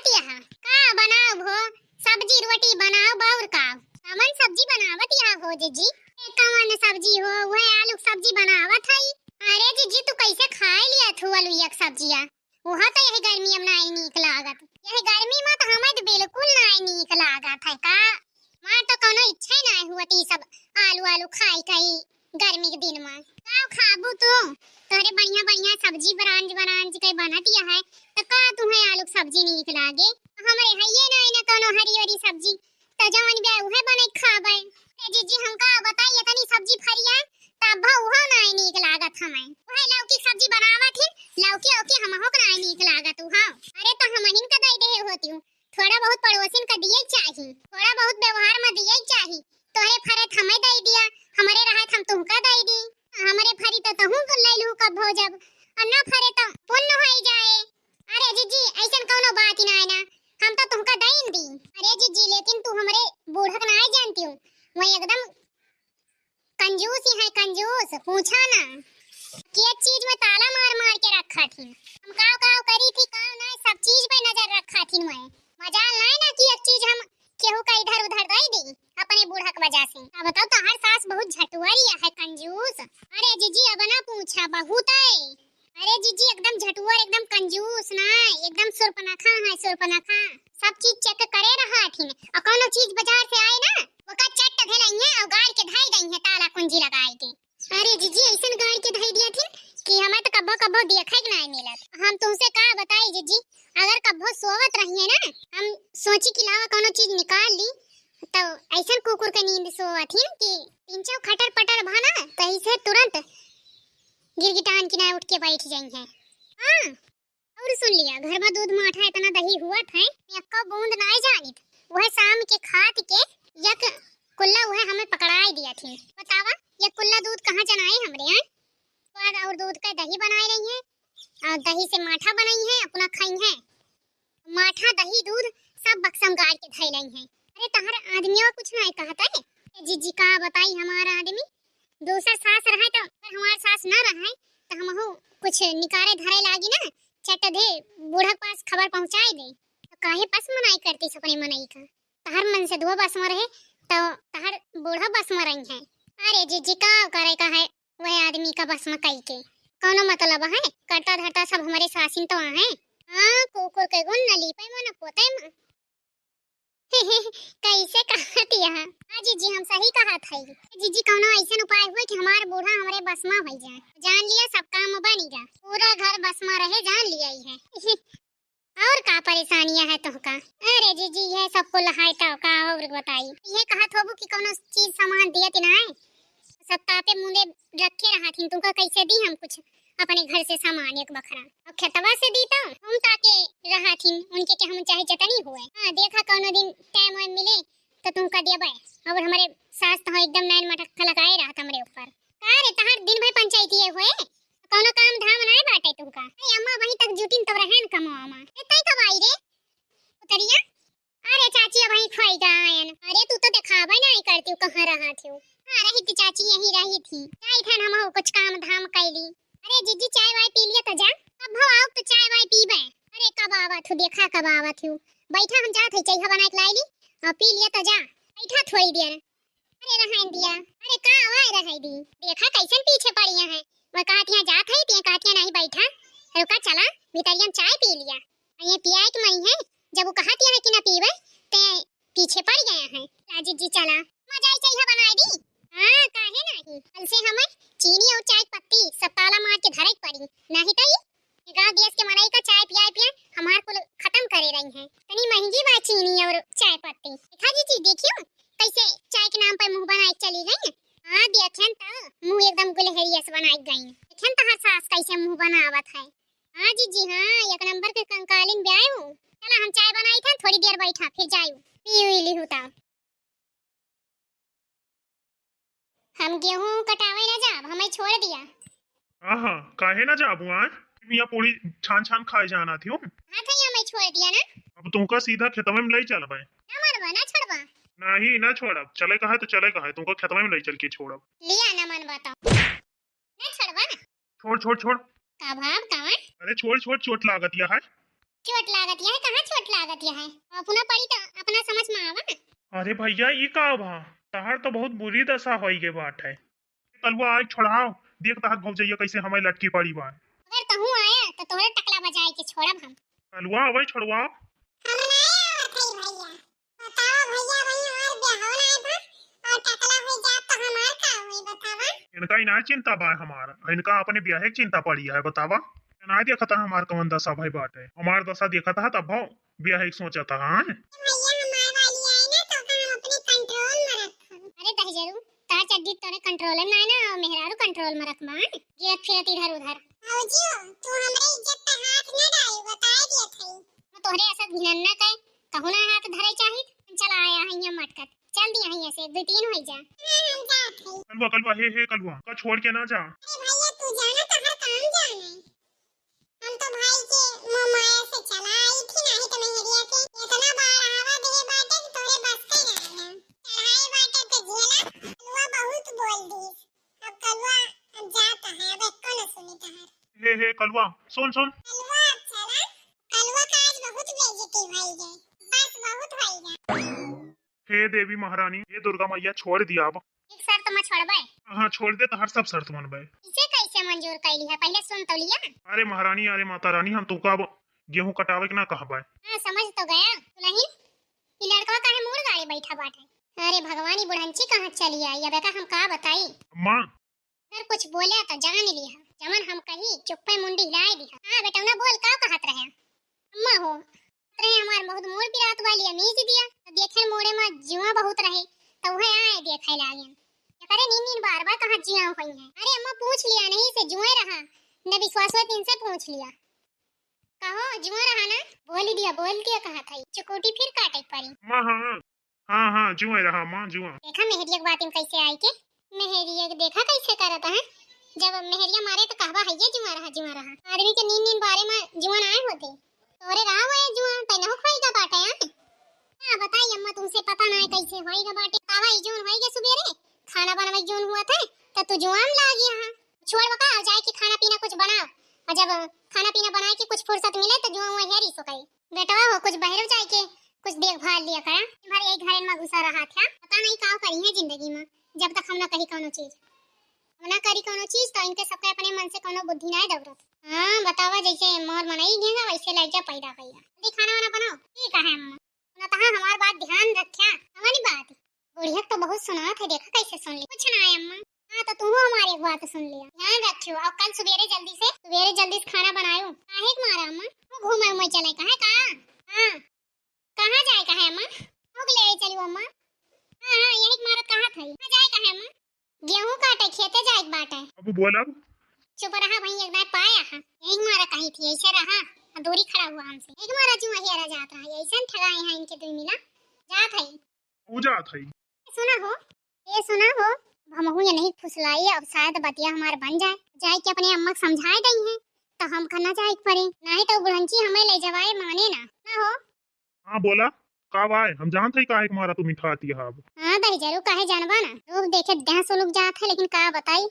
बनावत यहाँ का बनाओ भो सब्जी रोटी बनाओ बाउर का हमन सब्जी बनावत यहाँ हो जीजी कवन सब्जी हो वह आलू सब्जी बनावत हई। अरे जीजी तू कैसे खाए लिया थू आलू एक सब्जिया वह तो यही गर्मी में नहीं नीक लागत यही गर्मी में तो हमें तो बिल्कुल नहीं नीक लागत है का मार तो कोनो इच्छा ही नहीं हुआ ती सब आलू आलू खाई खाई गर्मी के दिन में का खाबू तू तोरे बढ़िया बढ़िया सब्जी बनांज के बनत है तो का तुम्हें आलू सब्जी नीक लागे हमरे हइये नहीं ना कोनो हरी हरी सब्जी त जवन बे उहे बने खाबे ए जीजी हमका बताइए तनी सब्जी फरिया तब उहो नहीं नीक लागत हमें उहे लौकी सब्जी बनावत ही लौकी ओकी हमहो के नहीं नीक लागत उहा अरे तो हमहिन का दई दे होती थोड़ा बहुत पड़ोसिन का दिए चाहिए थोड़ा बहुत व्यवहार में दिए चाहिए तोरे फरे हमें दे दिया हमरे रहत हम तुमका दे दी हमरे फरी तो तहू को ले लू कब हो जब और न फरे तो पुण्य हो जाए। अरे जीजी ऐसन कोनो बात ही ना है ना हम तो तुमका दईन दी। अरे जीजी लेकिन तू हमरे बूढ़क ना जानती हूँ वो एकदम कंजूस ही है कंजूस पूछा ना कि एक चीज में ताला मार मार के रखा थी हम काव काव करी थी काव ना सब चीज पे नजर रखा थी मैं मजाल नहीं ना कि एक चीज हम केहू का इधर उधर दे दी अपने बूढ़क वजह से। अब बताओ तो हर सास बहुत झटुआरी है कंजूस। अरे जीजी अब ना पूछा बहुत है अरे जीजी एकदम झटुआर एकदम कंजूस ना एकदम सुरपनखा है सुरपनखा सब चीज चेक करे रहा थी और कोनो चीज बाजार से आए ना वो का चट धैलई है और गाड़ के धाई दई है ताला कुंजी लगाई के। अरे जीजी ऐसन गाड़ के धाई दिया थी कि हमें तो कब्बो कब्बो देखे के नहीं मिलत हम तुमसे का बताई जीजी अगर कब्बो सोवत रहिए ना हम सोची कि लावा कोनो चीज निकाल ली तो ऐसन कुकुर के नींद सोवत ही कि तीन चार खटर पटर भाना तो ऐसे तुरंत गिरगिटान की ना उठ के बैठ जाई है। हां और सुन लिया घर में दूध माठा इतना दही हुआ था एक बूंद नहीं जानित वह शाम के खात के एक कुल्ला वह हमें पकड़ाई दिया थी बतावा ये कुल्ला दूध कहां जनाए हमरे हैं बाद और दूध का दही बनाई रही है और दही से माठा बनाई है अपना खाई है माठा दही दूध सब बक्सम गाड़ के धई लई है। अरे तहर आदमियों कुछ नहीं कहता है जीजी का बताई हमारा आदमी दूसर सास रहे तो पर हमार सास ना रहे तो हमहु कुछ निकारे धरे लागी ना चट दे बूढ़ा पास खबर पहुंचाई दे तो काहे बस मनाई करती सपने मनई का तहर मन से दो बस में रहे तो तहर बूढ़ा बस में रही है। अरे जीजी का करे का है वह आदमी का बस में कई के कोनो मतलब है करता धरता सब हमारे सासिन तो है। हां कुकुर के गुण न लीपे मन पोते में कैसे कहती है हां जीजी हम सही कहा था जीजी कोनो ऐसा उपाय हुए कि हमार बूढ़ा हमारे बस में हो जाए जान लिया सब काम बनी जा पूरा घर बस में रहे जान लिया ही है और का परेशानियां है तुमका। अरे जीजी ये सब को लहाई तो का और बताई ये कहत होबू कि कोनो चीज सामान दियत ना है सब तापे मुंडे रखे रहा थी तुमका कैसे दी हम कुछ अपने घर से सामान एक बखरा और खेतवा से दी तो हम ताके रहा थी उनके के हम चाहे जतनी हुए। हां देखा कोनो दिन टाइम में मिले तो तुमका देबे और हमारे सास तो एकदम नैन मटक लगाए रहा हमरे ऊपर का रे तहर दिन भर पंचायती हुए कोनो काम धाम नहीं बाटे तुमका ए अम्मा वहीं तक जुटिन तब रहन कमावा मां एतई कब आई रे उतरिया। अरे चाची अब वहीं खोई गायन अरे तू तो दिखावा नहीं करती कहां रहा थी। हां रही थी चाची यहीं रही थी चाय थान हम कुछ काम धाम कैली। अरे जीजी चाय वाय पी लिया तो जा अब हो आओ तो चाय वाय पीबे। अरे कब आवत हो देखा कब आवत हो बैठा हम जात है चाय बना के लाई ली और पी लिया तो जा बैठा थोड़ी देर। अरे रहन दिया अरे का आवाज रह दी देखा कैसन पीछे पड़िया है मैं कहती है जात है ते कहती नहीं बैठा रुका चला भीतरिया चाय पी लिया ये पिया के मई है जब वो कहती है कि ना पीबे ते पीछे पड़ गया है राजी जी चला मजा ही चाय बनाई दी। हां काहे नहीं कल से हमें चीनी और चाय पत्ती सब ताला मार के धरे पड़ी नहीं तो गांव देश के मरई का चाय पिया हमार को खत्म करे रही है तनी महंगी बा चीनी और चाय पत्ती देखा जी देखियो कैसे चाय के नाम पर मुंह बनाए चली गई। हां देखन तो मुंह एकदम गुलहरिया से बनाई गई देखन तो हर सास कैसे मुंह बनावत है। हां जी हां एक नंबर के कंकालिन ब्याह हूं चला हम चाय बनाई था थोड़ी देर बैठा फिर जायू पी ली होता हम गेहूं कटावे ना जाब हमें छोड़ दिया। हां काहे ना जाबू आज मियां पूरी छान छान खाए जाना थी। हां भैया मैं छोड़ दिया ना अब तुमका सीधा खेतवे में ले चलबे ना मनवा ना छोड़वा नहीं ना छोड़ब चले कहा तो चले कहा तुमको खेतवे में ले चल के छोड़ब लिया ना मनवा तो ना छोड़वा छोड़ छोड़ छोड़ का भाव कावन अरे छोड़ छोड़ चोट लागत ले है चोट लागत है, कहाँ चोट लागत है? अपना पड़ी तो अपना समझ में आवा ना। अरे भैया ये का बा, तहार तो बहुत बुरी दशा होई के बात है। कलवा आज छोड़ाओ, देख तहार भौजैया कैसे हमें लटकी पड़ी बा। अगर कहूँ आया तो तोहरे टकला बजाए के छोड़ब हम। कलवा अबे छोड़वा। हम नहीं आवत हई भैया। बताओ भैया वही और ब्याह ना था और टकला हो जात तो हमार का होई बतावा। इनका इना चिंता बा हमार, इनका अपने ब्याह की चिंता पड़ी है बतावा। ना देखा था हमार कौन दशा भाई बात है, हमार दशा देखा था तब भाव ब्याह की सोचा था। हाँ भैया हमार वाली आई ना तो हम अपने कंट्रोल में रखब। अरे दही जरूर तार चड्डी तोरे कंट्रोल में ना ना मेहरारू कंट्रोल में रखबा। गिरत फिरत इधर उधर। औजियो तू हमरे इज्जत पे हाथ न डाली बताए दिए थई। मैं तोहरे ऐसा भिनन न कहे कहू ना हाथ धरे चाही। चल आया हइया मटकत चल दिया हइया से दो तीन होई जा। हम जात हई। कलवा कलवा हे कलवा का छोड़ के ना जा। अरे भैया तू जाना तो हर काम जाना है। हम तो भाई के मोमाया से चला आई थी नहीं तो मेहरिया के इतना बार आवा दे बाटे कि तोरे बस के ना है। चढ़ाई बाटे पे झेला कलवा बहुत बोल दी। अब कलवा अब जाता है अब एको न सुनी तहार। हे कलवा सुन सुन। कलवा चला कलवा का आज बहुत बेइज्जती भई गई बस बहुत भई गई। हे देवी महारानी, हे दुर्गा मैया छोड़ दिया अब। एक शर्त मैं छोड़बे। हाँ छोड़ दे, तहार सब शर्त मनबे। इसे कैसे मंजूर कैली है पहले सुन तो लिया। अरे महारानी, अरे माता रानी, हम तुमका अब गेहूं कटावे के ना कहबे। हां समझ तो गया तू नहीं। ये लड़का काहे मूड़ गाड़ी बैठा बाटे। अरे भगवानी बुढ़ंची कहां चली आई अब का हम का बताई। अम्मा अगर कुछ बोले तो जान लिया जमन हम कही चुप्पे मुंडी हिलाई दी। हां बेटा ना बोल का कहत रहे अम्मा हो रहे हमार बहुत मोड़ पिरात वाली अमीज दिया तो देखे मोड़े में जुआ बहुत रहे तो वह आए देखे लागिन करे नीन नीन बार बार कहां जुआ हुई है। अरे अम्मा पूछ लिया नहीं से जुए रहा न विश्वास हुआ तीन से पूछ लिया कहो जुआ रहा ना बोल दिया कहा था चुकोटी फिर काटे पड़ी। माँ हाँ जुआ रहा माँ जुआ। देखा मेहरिया की बात में कैसे आई के मेहरिया के देखा कैसे करता है जब मेहरिया मारे तो कहवा है ये जुआ रहा आदमी के नीन नीन बारे में जुआ ना होते तोरे रहा हुआ है जुआ तैनहु खोईगा बाटे हां बताइए अम्मा तुमसे पता ना है कैसे होईगा बाटे कावा ई जोन होईगे सुबेरे खाना बनावे जोन हुआ था तो तू जुआम लागी हां छोड़ बका जाए कि खाना पीना कुछ बनाओ और जब खाना पीना बनाए के कुछ फुर्सत मिले तो जुआ हुआ हेरी सो कई बेटा हो कुछ बाहर जाए के कुछ देखभाल लिया करा तुम्हारे एक घर में घुसा रहा था पता नहीं का करी है जिंदगी में जब तक हम ना कही कोनो चीज हम ना करी कोनो चीज तो इनके सबके अपने मन से कोनो बुद्धि ना दौड़त। हां बतावा जैसे मोर मनाई घेगा वैसे लइका पैदा कइला जल्दी खाना वाना बनाओ ठीक है अम्मा ना तो हमार बात ध्यान रखिया हमारी बात बुढ़िया तो बहुत सुना था देखा कैसे सुन ली कुछ ना है अम्मा। हां तो तू हमारी एक बात सुन लिया ध्यान रखियो और कल सवेरे जल्दी से खाना बनायो काहे के मारा अम्मा वो घूमे उमे चले काहे का हां कहां जाए काहे अम्मा हो ले चलियो अम्मा हां यही मारत कहां थई कहां जाए काहे अम्मा गेहूं काटे खेते जाए बाटे अब बोल अब। चुप रहा भाई एक बार पाया हां यही मारा कहीं थी ऐसे रहा दूरी खड़ा हुआ हमसे एक मारा जो हेरा जाता है ऐसा ठगाए हैं इनके दुई मिला जात है पूजा थई सुना हो हमहू ये नहीं फुसलाई अब शायद बतिया हमार बन जाए कि अपने अम्मा को समझाए दई है तो हम करना जाए पड़े नहीं तो बुढ़ंची हमें ले जवाए माने ना हो। हाँ बोला का भाई, हम जानते ही काहे मारा तू मिठा आती है अब। हां दही जरूर काहे जानबा ना लोग देखे देह से लोग जात है लेकिन का बताई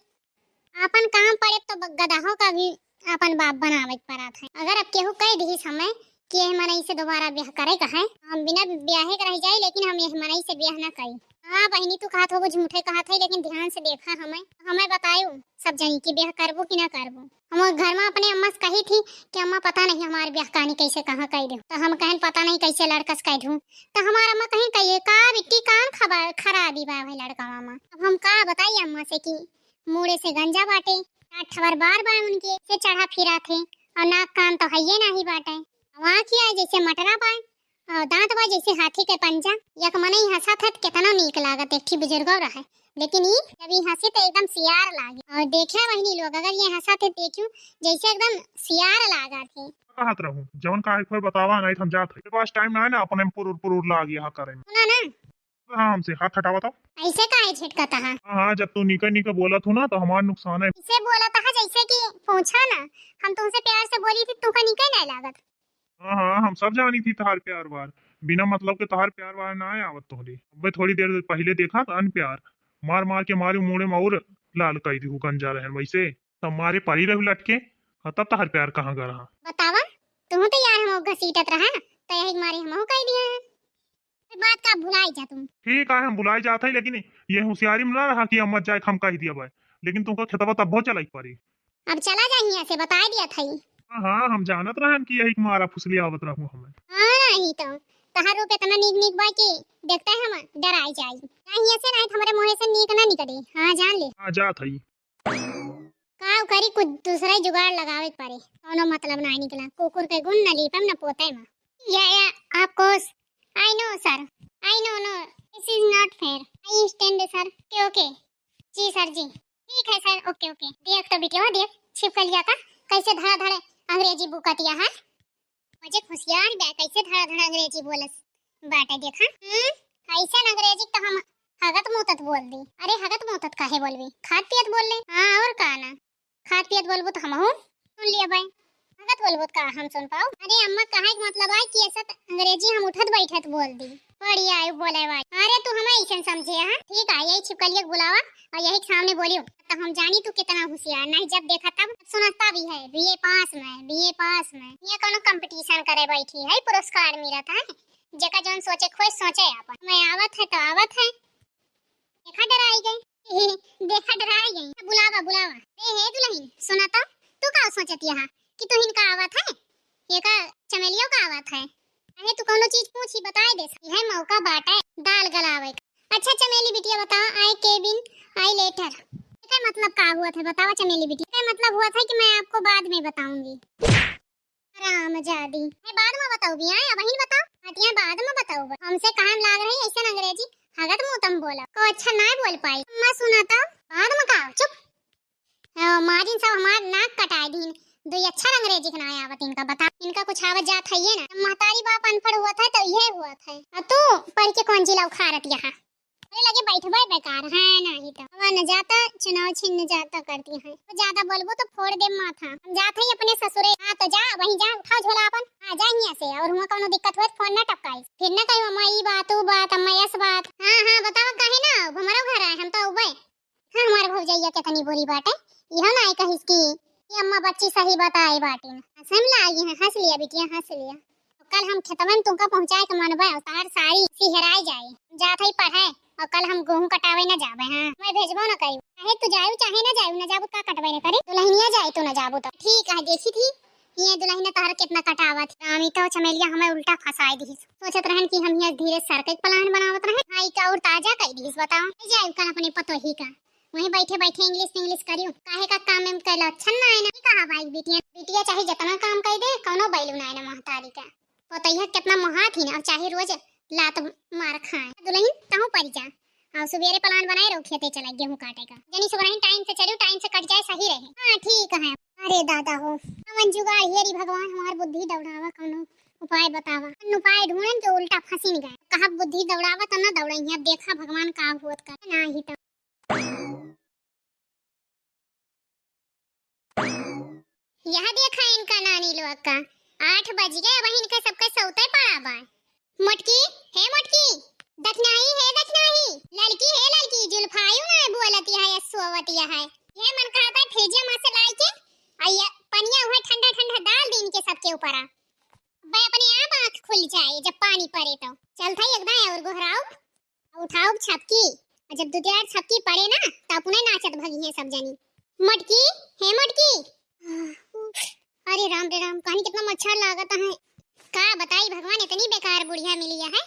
अपन काम पड़े तो गधाओं का भी अपन बाप बनावे पड़ा था। अगर अब केहू कह दी समय कि मनई से दोबारा ब्याह करे कहे हम बिना ब्याहे के रह जाए लेकिन हम यह मनई से ब्याह ना करी। हां बहनी तू कहत हो वो झूठे कहत है लेकिन ध्यान से देखा हमें बतायो सब जनी की ब्याह करबो कि ना करबो। हम घर में अपने अम्मा से कही थी कि अम्मा पता नहीं हमारे ब्याह कहानी कैसे कहां कह दो तो हम कहन पता नहीं कैसे लड़कस कह दूं तो हमारा अम्मा कहीं कहिए का बिट्टी कान खबर खराबी बा भाई लड़का मामा। अब हम का बताइए अम्मा से कि मुड़े से गंजा बाटे ठवर बार बार उनके से चढ़ा फिरा थे और नाक कान तो है नहीं बाटे वहां किया जैसे मटरा पाए और दांत बा जैसे हाथी के पंजा यक मनई हंसा था कितना नीक लागत एक बुजुर्गो रहे लेकिन ये जब ये हंसे तो एकदम सियार लागे और देखे वही लोग अगर ये हंसा थे देखियो जैसे एकदम सियार लागा थे। कहत रहूं जवन काहे कोई बतावा नहीं हम जात है के पास टाइम ना है ना अपने पुरुर लाग यहां करे में सुना ना हाँ हमसे हाथ हटावा तो ऐसे काहे झटकता है। हाँ जब तू निका बोला तू ना तो हमारा नुकसान है। इसे बोला था जैसे कि पूछा ना हम तुमसे प्यार से बोली थी तुमका निका नहीं लागत। हाँ हम सब जानी थी तहार प्यार बार बिना मतलब के तहार प्यार बार ना आए आवत तोहरी अब थोड़ी देर पहले देखा तो अन प्यार मार के मारे मुड़े में और लाल कही दी गंजा रहन वैसे तब मारे पड़ी रह लटके तब तहार प्यार कहाँ गया रहा बतावा तू तो यार हम घसीटत रहा तो यही मारे हम कह दिया है। बात का भुलाई जा तुम। ठीक है हम बुलाए जाते हैं, लेकिन ये होशियारी में ना रहा कि अम्मा जाए हम कह दिया भाई, लेकिन तुमको खेतवा तब बहुत चलाई पड़ी। अब चला जा यहाँ से, बता दिया था ही। हाँ हम जानत रहन कि यही मारा फुसली आवत रहूं हमें। हाँ नहीं तो तहार रूप इतना नीक नीक बाई के देखते हैं हम डराई जाई नहीं, ऐसे नहीं हमारे मुंह से नीक ना निकले। हाँ जान ले। हाँ जा थई। काव करी कुछ दूसरा ही जुगाड़ लगावे के पारे, कोनो मतलब नहीं निकला। कुकुर के गुण न लीपम न पोते में। या of course I know sir, I know this is not fair, I stand sir. Okay okay जी सर जी ठीक है सर, ओके ओके। देख तो बेटिया देख छिपकल जाता कैसे धड़ा धड़े अंग्रेजी बुकतिया है। मुझे खुशियार बे कैसे धड़ा धड़ा अंग्रेजी बोलस बाटे देखा। ऐसा अंग्रेजी तो हम हगत मुतत बोल दी। अरे हगत मुतत काहे बोलबी, खात पियत बोल ले। हां और का ना खात पियत बोलबो तो हम हो सुन लिया भाई, हगत बोलबो तो का हम सुन पाओ। अरे अम्मा काहे के मतलब है कि ऐसा अंग्रेजी हम उठत बैठत बोल दी। बढ़िया है बोले भाई। अरे तू हमें ऐसा समझे है। ठीक है यही छिपकलिया बुलावा और यही सामने बोलियो तो हम जानी तू कितना होशियार नहीं। जब देखा तब सुनता भी है बीए पास में ये कोनो कंपटीशन करे बैठी है, पुरस्कार मिलता है जका जौन सोचे खोज सोचे अपन। मैं आवत है तो आवत है, देखा डराई गई देखा डराई गई। बुलावा बुलावा। ए हे दुल्हन सुना तू का सोचती है कि तू इनका आवत है, ये का चमेलियों का आवत है। अरे तू कोनो चीज पूछी बताए दे है मौका बाटा है दाल गलावे का। अच्छा चमेली बिटिया बताओ, आई केबिन आई लेटर क्या मतलब का हुआ था बताओ चमेली बिटिया। क्या मतलब हुआ था कि मैं आपको बाद में बताऊंगी। राम जादी मैं बाद में बताऊंगी। हां वहीं बताओ हटिया बाद में बताओ। हमसे काम लाग रही ऐसा अंग्रेजी हगत मुंह तुम बोला को अच्छा ना बोल पाई। मैं सुनाता बाद में का चुप। मारिन सब हमार नाक कटाए दिन दो अच्छा अंग्रेजी का ना आवत इनका बता। इनका कुछ आवत जात है ये ना। महतारी बाप अनपढ़ हुआ था तो ये हुआ था। तू पढ़ के कौन जिला उखाड़त यहाँ अरे लगे बैठबे बेकार है नहीं तो हवा न जाता चुनाव छिन जाता करती है। तो ज्यादा बोलबो तो फोड़ दे माथा। हम जात है अपने ससुरे। हां तो जा वहीं जा उठाओ झोला अपन आ जा यहां से। और हुआ कोनो दिक्कत होत फोन ना टपकाई फिर ना कहियो अम्मा ई बात ऊ बात अम्मा यस बात। हां बताओ काहे ना हमारा घर है हम तो उबे। हां हमार भौजैया कितनी बुरी बात है इहो ना कहिस की ये अम्मा बच्ची सही बताई बाटी। हंसम लागी है हंस लिया बिटिया हंस लिया। कल हम खेतवन तुमका पहुंचाए के मनबा तार साड़ी सिहराई जाए जात है पढ़े और कल हम गेहूं कटावे न जावे। हां मैं भेजबो न करी चाहे तू जाऊ चाहे न जाऊ न जाबू का कटवे न करे दुल्हनिया जाए तो न जाबू तो ठीक है। देखी थी ये दुल्हन तार कितना कटावत रामी तो चमेलिया हमें उल्टा फसाई दी। सोचत रहन कि हम यहाँ धीरे सरके प्लान बनावत रहे हां का और ताजा कह दी बताओ जाए कल अपने पतो ही का वहीं बैठे बैठे इंग्लिश करियो काहे का काम में कैला अच्छा ना है ना कहा भाई बिटिया चाहे जितना काम कर दे कोनो बैलू ना है ना महतारी का पतैया कितना महा थी ना। और चाहे रोज लात मार खाए दुल्हन तहु पर जा और सुबेरे प्लान बनाए रहो खेते चला गेहूं काटे का जनी सुबह टाइम से चलियो टाइम से कट जाए सही रहे। हां ठीक है। अरे दादा हो हमन जुगाड़ हेरी भगवान हमार बुद्धि दौड़ावा कोनो उपाय बतावा। उपाय ढूंढन तो उल्टा फंसी गए कहा बुद्धि दौड़ावा त ना दौड़ई है। देखा भगवान का होत का ना ही तो यह देखा इनका नानी लोग का 8 बज गए अब इनका सबका सौते पड़ा बा। मटकी है मटकी दखनाई है दखनाई लड़की है लड़की जुल्फायु ना बोलती है सोवतिया है। ये मन खाता भेजे मां से लाई के आया पनिया हुआ ठंडा ठंडा डाल दिन के सबके ऊपर भाई अपने आप आंख खुल जाए जब पानी पड़े तो चल था एकदम और गोहराओ उठाओ छपकी और जब दूसरी छपकी पड़े ना तो अपने नाचत भगी है सब जनी। मटकी है मटकी अरे राम कहानी कितना मच्छर लागत है का बताई भगवान इतनी बेकार बुढ़िया मिली है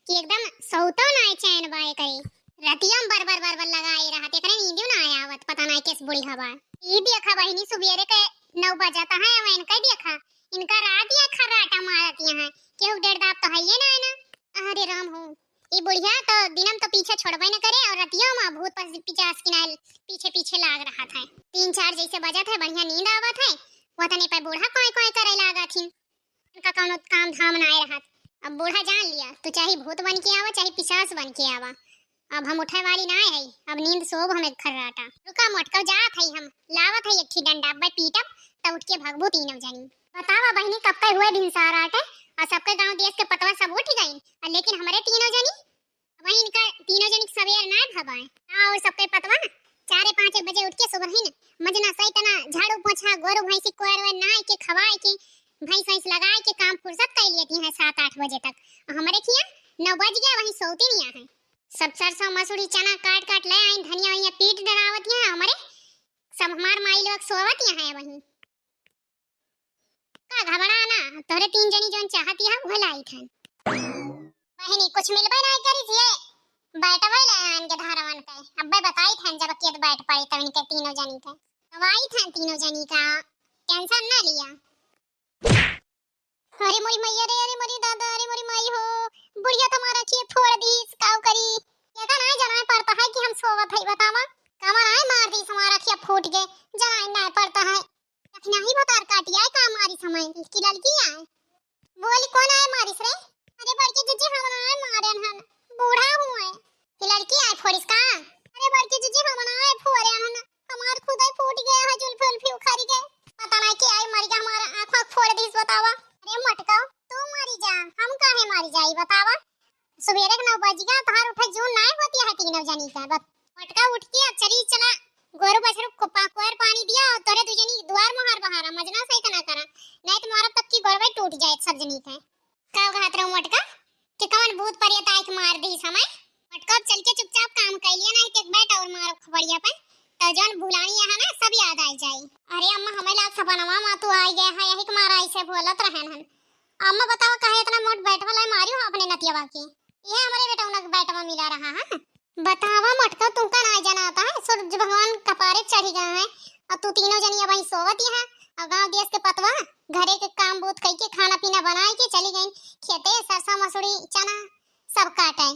कि एकदम सौतो ना चैन बाय करे रतिया में बर लगाए रहा ते करे नींद ना आया आवत पता नहीं किस बुढ़ी हवा। ई देखा बहिनी सुबेरे के 9 बजाता है अब इनका देखा इनका रात या खर्राटा मारती है केहू डेढ़ दाब तो है ये ना है ना। अरे राम हो ये बुढ़िया तो दिनम तो पीछे छोड़बे न करे और रतिया में भूत 50 किनाल पीछे लाग रहा था। 3-4 जैसे बजा था बढ़िया नींद आवत है वतने पे बूढ़ा कोई करे लागा थी इनका कोनो काम धाम ना आए रहा। अब बूढ़ा जान लिया तो चाहे भूत बन के आवा चाहे पिशाच बन के आवा अब हम उठे वाली ना है। अब नींद सोब हमें खर्राटा रुका मोटका जात है हम लावत है एक ठी डंडा बे पीटब त उठ के भगबू तीनों जनी। बतावा बहनी कब तक हुए भिनसार आटे और सबके गांव देश के पतवा सब उठ गई लेकिन हमारे तीनों जनी वही इनका तीनों जनी सवेर ना भबाए और सबके पतवा 4-5 बजे उठ के सुबह ही न मजना सही तना झाड़ू पोछा गोरु भैंसी कोरवे नाय के खवाए के भैंस भैंस लगाए के काम फुर्सत कर लेती हैं 7-8 बजे तक। हमारे किया 9 बज गया वहीं सोती नहीं है। सब सरसों मसूरी चना काट काट ले आई, धनिया वनिया पीट डरावत है हमारे, सब हमार माई लोग सोवत है वहीं। का घबराना, तोरे 3 जनी जोन चाहती है वो लाई थन। बहनी कुछ मिलबे नहीं करी थी, बैठवे ले आन के धारवन के। अब्बे बताई थन जब केत बैठ पड़ी तब इनके तीनों जनी के दवाई थन, तीनों जनी का टेंशन ना लिया। अरे मोरी मैया रे, अरे मोरी दादा, अरे मोरी माई हो, बुढ़िया तुम्हारा की फोड़ दी काऊ करी। ये का नहीं जाना पड़ता है कि हम सोवत है, बतावा कमर आए मार दी हमारा की फूट गए, जाना नहीं पड़ता है। रखना ही बतार काटी आए का मारी समय की लड़की आए। बोली कौन आए मारिस रे? अरे बड़के जीजी हम आए मारन हन, बूढ़ा हुए की लड़की आए फोड़िस का। अरे बड़के जीजी हम आए फोड़े हन, हमार खुद ही फूट गया है, जुल्फे उल्फे उखड़ गए, पता नहीं कि आई मर गया, हमारा आंख फोड़ दी बतावा। अरे मटका तू मरी जा, हम काहे मरी जाई बतावा। सुबेरे 9 बज गया, तार उठे जून नहीं होती है तीनों जनी का। मटका उठ के चली चला गोरु बछरू को पाकुर पानी दिया और तोरे दू जनी द्वार मोहर बहारा मजना सही कना करा, नहीं तो मारब तक की गोरवे टूट जाए सब जनी के। का घात रहो मटका कि कौन भूत परियत आए के मार दी समय। मटका चल के चुपचाप काम कर लिया, नहीं तो बैठ और मारो खबड़िया पे तो जौन भुलानी है ना सब याद आ जाए। अरे अम्मा हमें लाग सपनवा मा तू आई गए है, यही के मारा ऐसे बोलत रहन हन। अम्मा बताओ काहे इतना मोट बैट वाला मारियो अपने नतियावा के, ये हमारे बेटा उनक बैटवा मिला रहा है। बतावा मटका तुमका ना जाना आता है, सूरज भगवान कपारे चढ़ गए हैं और तू तीनों जनिया वहीं सोवती है और गांव देश के पतवा घरे के काम बूत कई के खाना पीना बनाए के चली गई खेते, सरसों मसूरी चना सब काटे,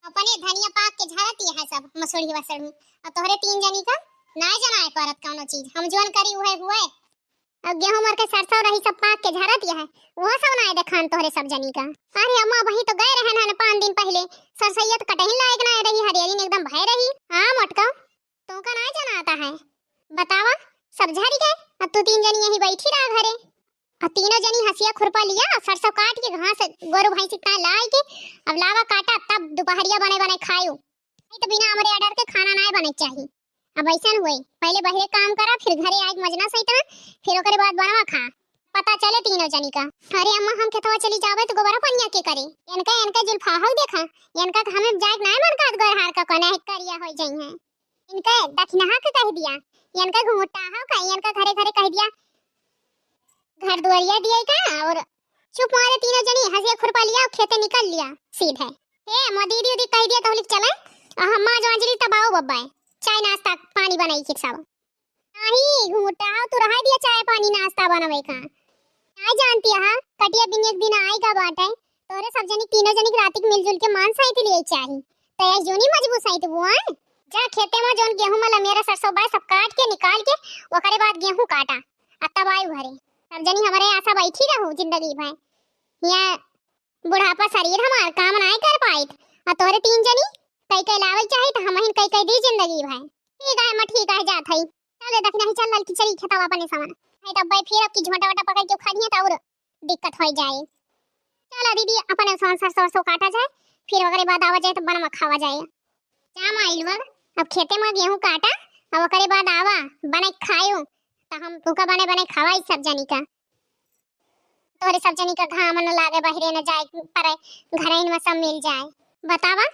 अपने धनिया पाक के झरती है सब मसूरी वसड़ी। और तोहरे 3 जनी का ना जाना है परत कौनो चीज, हम जोन करी हुए अब गेहूं मर के सरसों रही सब पाक के झरती है, वो सब ना देखान तोहरे सब जनी का। अरे अम्मा वही तो गए रहन हन 5 दिन पहले, सरसैयत कटही लायक ना रही, हरियाली एकदम भय रही। हां मटका तो का ना जाना आता है, बतावा सब झड़ गए और तू 3 जनी यहीं बैठी रहा घरे। और तीनों जनी हंसिया खुरपा लिया सरसों काट के घास गोरु भैंस का लाई के अब लावा काटा, तब दोपहरिया बने बने खायो, नहीं तो बिना हमारे ऑर्डर के खाना ना बने चाहिए। अब ऐसा हुई पहले बहरे काम करा, फिर घरे आके मजना सही तना, फिर ओकरे बाद बनवा खा, पता चले तीनों जनी का। अरे अम्मा हम खेतवा चली जावे तो गोबरा पनिया के करे, इनका जुल्फा हो देखा, इनका हमें जाए ना मन का गरहार का कोने करिया हो जाई है, इनका दक्षिणा के कह दिया, इनका घुमटा हो का, इनका घरे घरे कह दिया घर दुआरिया दिया का, और चुप मारे तीनों जनी हंसिया खुरपा लिया और खेते निकल लिया सीधे। ए मदीदी उदी कह दिया तो लिख चले अम्मा जो अंजलि तबाओ बब्बा चाय नाश्ता पानी बनाई के सब नहीं घुमटा तू रहा दिया चाय पानी नाश्ता बनावे का नहीं जानती है। कटिया दिन एक दिन आएगा बाटे तोरे सब जनी तीनों जनी रात के मिलजुल के मान सहित लिए चाहिए तो ये जोनी मजबूत सहित बुआ जा खेते में जोन गेहूं वाला मेरा सरसों बाय सब काट के निकाल के ओकरे बाद गेहूं काटा तब आयु घरे सब जनी हमारे आशा बैठी रहू जिंदगी भर, या बुढ़ापा शरीर हमार काम नहीं कर पाई और तोरे 3 जनी कई कई लावे चाहे तो हम ही कई कई दी जिंदगी भाई। ठीक है मैं ठीक है जात हई चल देख नहीं चल लड़की चली खेतावा अपने सामान नहीं तो भाई फिर अब की झोटा वटा पकड़ के खड़ी है तो और दिक्कत हो जाए। चल दीदी अपने सामान सरसों काटा जाए फिर ओकरे बाद आवा जाए तो बनवा खावा जाए। जा माइल वग अब खेते में गेहूं काटा अब ओकरे बाद आवा बने खायो तो हम भूखा बने बने खवाई सब जनी का, तोरे सब जनी का घाम न लागे बहरे न जाए पर घरे में सब मिल जाए। बतावा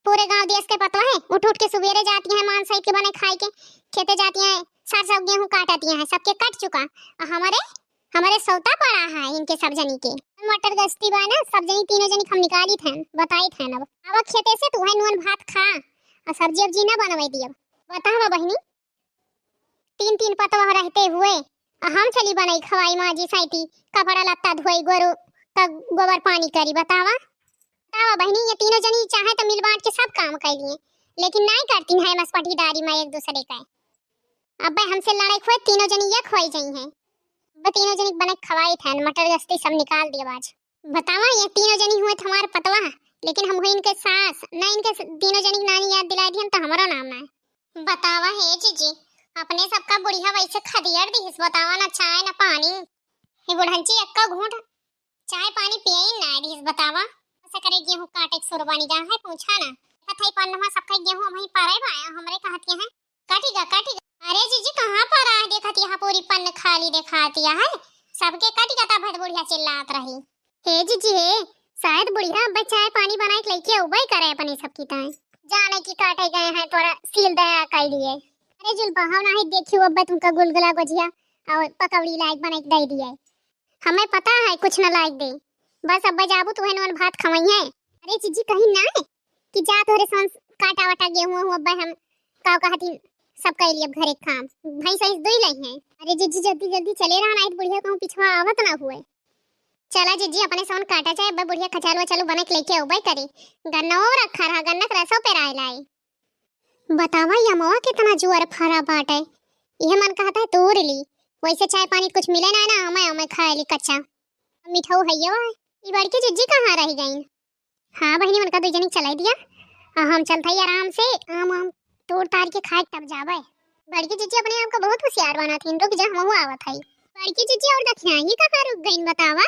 पूरे गांव देश के पता है उठ उठ के सुबेरे जाती हैं मान सही के बने खाई के खेते जाती हैं सरसों गेहूं काटती हैं सबके कट चुका हमारे सौता पड़ा है इनके सब जनी के मटर गश्ती बा ना सब जनी तीनों जनी हम निकाली थे बताई थे अब आवा खेते से तू है नून भात खा और सब्जी अब जीना बनवाई दिया। बतावा बहनी 3 पतवा रहते हुए हम चली बनाई खवाई माँ जी साइती कपड़ा लत्ता धोई गोरु का गोबर पानी करी। बतावा बहनी ये तीनों जनी चाहे तो मिल बांट के सब काम कर लिए लेकिन नहीं करती है बस पटीदारी में एक दूसरे का। अब हमसे लड़ाई खोए तीनों जनी ये खोई गई हैं वो तीनों जनी बने खवाई थे मटर गश्ती सब निकाल दिया बाज। बतावा ये तीनों जनी हुए हमारे पतवा लेकिन हम हुए इनके सास ना इनके तीनों जनी नानी याद दिला दी तो हमारा नाम ना है। बतावा है जीजी अपने सबका बुढ़िया वैसे खदियर दी बतावा ना चाय ना पानी ये बुढ़ंची अक्का घूंट चाय पानी पिए ही ना दी बतावा ऐसा करे गेहूं काटे सुरबानी जा है पूछा ना कथई पन्नवा सबका गेहूं वहीं पारे भाया हमरे कहती है काटेगा। अरे जीजी कहां पर आ देखती है पूरी पन्न खाली दिखाती है सबके कट गता भद बुढ़िया चिल्लात रही। हे जीजी हे, शायद बुढ़िया अब चाय पानी बनाए के लेके उबई करे अपनी सबकी ताई जाने की काटे गए हैं थोड़ा सील दया कर लिए। अरे जुल बहाव नहीं देखियो अब तुमका गुलगुला गुजिया और पकौड़ी लाइक बना के दे दिए। हमें पता है कुछ न लाइक दे, बस अब जाबू तो है भात खवई है। अरे जीजी कहीं ना है कि जा तोरे सांस काटा वाटा गेहूं हुआ अब हम का कहती सब कर लिए घरे काम भाई सही दुई लई है। अरे जीजी जल्दी जल्दी चले रहा नहीं बुढ़िया कहूं पिछवा आवत ना हुए। चला जीजी अपने सोन काटा जाए अब बुढ़िया खचालवा चलो बना के लेके उबई करे गन्ना रखा रहा गन्ना रसो पे राय लाई। बतावा यमवा कितना जुआर फरा बाटे यह मन कहता है तोड़ ली वैसे चाय पानी कुछ मिले ना ना हमें हमें खाए ली कच्चा मिठाऊ हैया ई बड़की जीजी कहाँ रह गई। हाँ बहनी मन का दो जनी चलाई दिया हम चलते ही आराम से आम आम तोड़ तार के खाए तब जावे। बड़की जीजी अपने आप को बहुत होशियार बना थी रुक जा हम आवत है। बड़की जीजी और दक्षिणा ही कहाँ रुक गई बतावा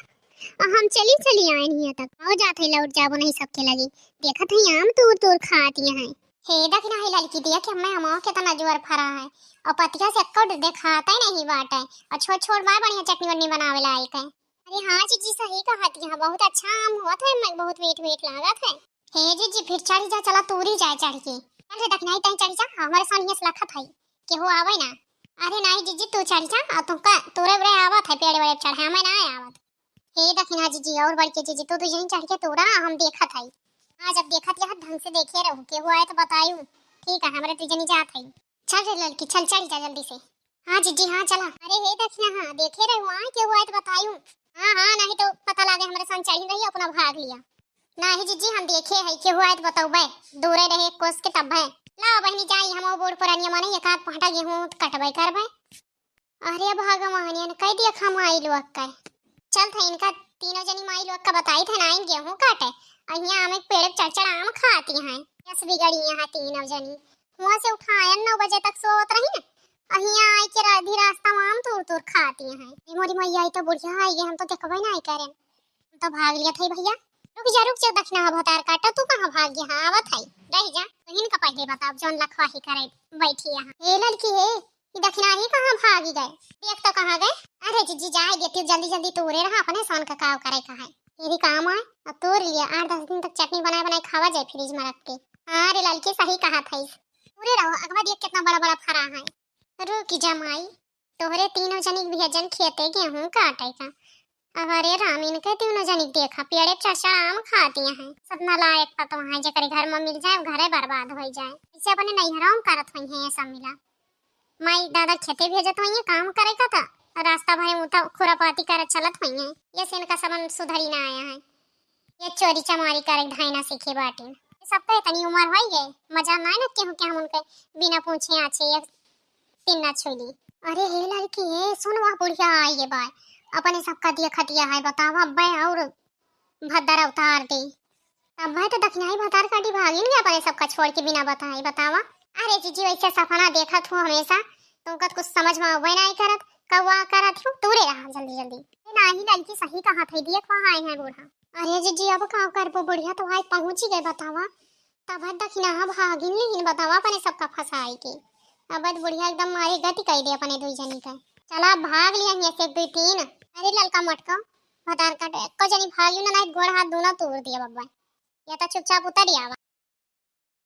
हम चली आए नहीं तक आओ जाते लौट जाबो नहीं सबके लगी देखा थे आम तोड़ तोड़ खाती हैं। हे दक्षिणा ही लड़की दिया कि हमें हम कितना जोर फरा है और पतिया से कट दिखाता ही नहीं बाटे और छोड़ छोड़ मार बढ़िया चटनी वटनी बनावे लायक है। अरे हाँ जीजी सही कहती है बहुत अच्छा आम हुआ था मैं बहुत वेट वेट लागत है। हे जीजी फिर चढ़ी जा चला तोरी जाए चढ़ के अरे दक्षिणा तई चढ़ी जा हमारे सामने से लखत है कि हो आवे ना। अरे नहीं जीजी तू चढ़ी जा और तुमका तोरे बड़े आवत है पेड़ बड़े चढ़े हमें ना आवत। हे दक्षिणा जीजी और बड़के जीजी तो यहीं चढ़ के तोड़ा हम देखत है आज अब देखत यह ढंग से देखे रहू के हुआ है तो बतायू ठीक है हमारे तुझे नहीं जात है। चल रे लड़की चल चढ़ी जा जल्दी से। हाँ जीजी हाँ चला। अरे हे दक्षिणा हाँ देखे रहू आ के हुआ है तो बतायू। हाँ हाँ नहीं तो पता लगे हमारे संग चढ़ी रही अपना भाग लिया। नहीं जीजी हम देखे है के हुआ है तो बताऊ बे दूरे रहे कोस के तब है ला बहनी जाई हम बोर्ड पर अनिया माने एक आध पहटा गेहूं कटबै करबै। अरे भगवान ने कह दिया हम आई लोग का चल थे इनका तीनों जनी माई लोग का बताई थे ना गेहूं काटे अहिया हम एक पेड़ चढ़ चढ़ आम खाती हैं यस बिगड़ी यहाँ तीनों जनी वहां से उठाया 9 बजे तक सोत रही ना अहिया आई के आधी रास्ता में आम तोड़ तोड़ खाती हैं। मोरी मैया आई तो बुढ़िया आई हम तो देखबै ना करें हम तो भाग लिया थे भैया। रुक जा दक्षिणा भतार काटा तू कहां भाग गया हाँ आवत है रह जा तहिन का पहले बताओ जौन लखवाही करे बैठी यहां। ए लड़की है ये दक्षिणा ही कहां भागी गए देख तो कहां गए। अरे जीजी जाए देती जल्दी जल्दी तोरे रहा अपने सोन का काव करे का है तेरी काम है अब तोड़ लिया 8-10 दिन तक चटनी बनाए बनाए खावा जाए फ्रिज में रख के। हाँ रे लड़की सही कहा था पूरे रहो अगवा देख कितना बड़ा बड़ा फरा है। रुक जमाई तोहरे तीनों जनी भजन खेते गेहूं काटे का अरे रामीन के तीनों जनी देखा पेड़े चढ़ आम खाती हैं सपना लायक पतो है जकर घर में मिल जाए घरे बर्बाद हो जाए इसे अपने नैहरों करत हुई है ये सब मिला माई दादा खेते भेजत हुई काम करे का था रास्ता भाई उठा खुरापाती कर चलत हुई है ये से इनका सबन सुधरी ना आया है ये चोरी चमारी करे धाइना सीखे बाटी सब तो इतनी उम्र हो गई मजा ना न केहू के हम उनके बिना पूछे आछे एक तीन ना छोली। अरे हे लड़की है सुन वह बुढ़िया आई ये बाय अपने सबका दिया खतिया है बतावा बे और भद्दर उतार दे अब भाई तो दक्षिणाई भतार काटी भागी नहीं अपने सबका छोड़ के बिना बताए बतावा। अरे जीजी वैसे सपना देखा थू हमेशा तुमका कुछ समझ में आवे नहीं करत कौवा करत हूं तूरे रहा जल्दी जल्दी नहीं लड़की सही कहा थे देख वहां आए हैं बूढ़ा। अरे जीजी अब का करबो बुढ़िया तो भाई पहुंच ही गए बतावा तब दक्षिणा भागिन लेकिन बतावा अपने सबका फसाई के अब बुढ़िया एकदम मारे गति कह दे अपने दो जनी का चला भाग लिया ये से 2-3। अरे लड़का मटका भतार काटे को जनी भागियो ना नहीं गोड़ हाथ दोनों तोड़ दिया बब्बा या तो चुपचाप उतर आवा।